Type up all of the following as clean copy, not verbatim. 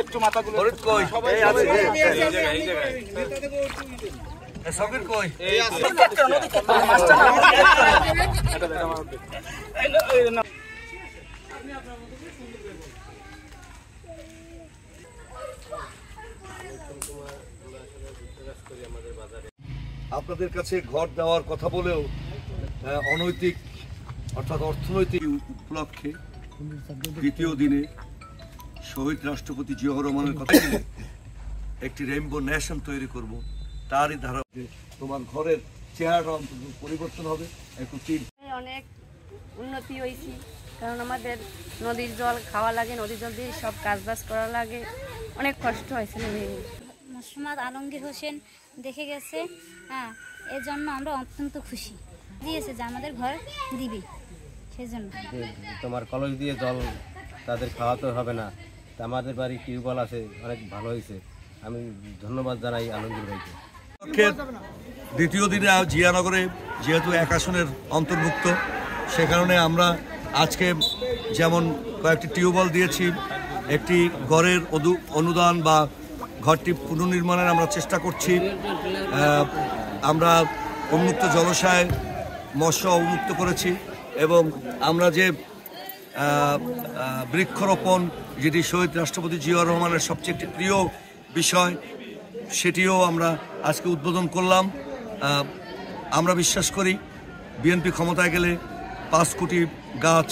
একটু মাথাগুলো কই সবাই আছে সবির কই আপনাদের কাছে ঘর দেওয়ার কথা বলেও অনৈতিক অর্থাৎ অর্থনৈতিক উপলক্ষে দ্বিতীয় দিনে শহীদ রাষ্ট্রপতি জিয়াউর রহমানের কথা একটি রেইনবো নেশন তৈরি করব তারই ধারা তোমার ঘরের চেহারাটা পরিবর্তন হবে একটু অনেক উন্নতি হয়েছে কারণ আমাদের নদীর জল খাওয়া লাগে নদীর জল দিয়ে সব কাজবাজ করা লাগে অনেক কষ্ট হয়েছে মোহাম্মদ আলমগীর হোসেন দেখে গেছে হ্যাঁ এর জন্য আমরা অত্যন্ত খুশি দিয়েছে যে আমাদের ঘর দিবি সেই জন্য তোমার কলেজ দিয়ে জল তাদের খাওয়াতে হবে না আমাদের বাড়ি টিউবওয়েল আছে অনেক ভালো হয়েছে আমি ধন্যবাদ জানাই আলমগীর ভাইকে দ্বিতীয় দিনে জিয়ানগরে যেহেতু এক আসনের অন্তর্ভুক্ত সে কারণে আমরা আজকে যেমন কয়েকটি টিউবওয়েল দিয়েছি একটি ঘরের অনুদান বা ঘরটি পুনর্নির্মাণের আমরা চেষ্টা করছি আমরা উন্মুক্ত জলাশয় মৎস্য উন্মুক্ত করেছি এবং আমরা যে বৃক্ষরোপণ যেটি শহীদ রাষ্ট্রপতি জিয়াউর রহমানের সবচেয়ে একটি প্রিয় বিষয় সেটিও আমরা আজকে উদ্বোধন করলাম আমরা বিশ্বাস করি বিএনপি ক্ষমতায় গেলে 5 কোটি গাছ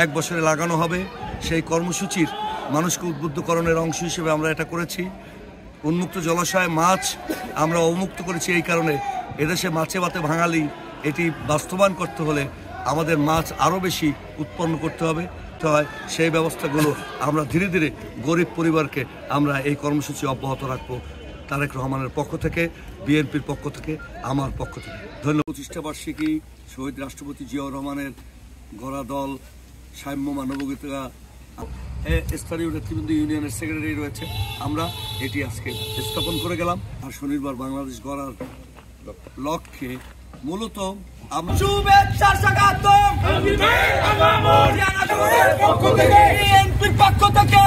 এক বছরে লাগানো হবে সেই কর্মসূচির মানুষকে উদ্বুদ্ধকরণের অংশ হিসেবে আমরা এটা করেছি উন্মুক্ত জলাশয় মাছ আমরা অবমুক্ত করেছি এই কারণে এদেশে মাছে ভাতে বাঙালি এটি বাস্তবায়ন করতে হলে আমাদের মাছ আরও বেশি উৎপন্ন করতে হবে সেই ব্যবস্থাগুলো আমরা ধীরে ধীরে গরিব পরিবারকে আমরা এই কর্মসূচি অব্যাহত রাখবো তারেক রহমানের পক্ষ থেকে বিএনপির পক্ষ থেকে আমার পক্ষ থেকে ধন্যবাদ 25টা বার্ষিকী শহীদ রাষ্ট্রপতি জিয়াউর রহমানের গড়া দল সাম্য মানবিকতা স্থানীয় নেতৃবৃন্দ ইউনিয়নের সেক্রেটারি রয়েছে আমরা এটি আজকে স্থাপন করে গেলাম আর শনিবার বাংলাদেশ গড়ার লক্ষ্যে মূলত শুভেচ্ছার স্বাগতম বিএনপির পক্ষ থেকে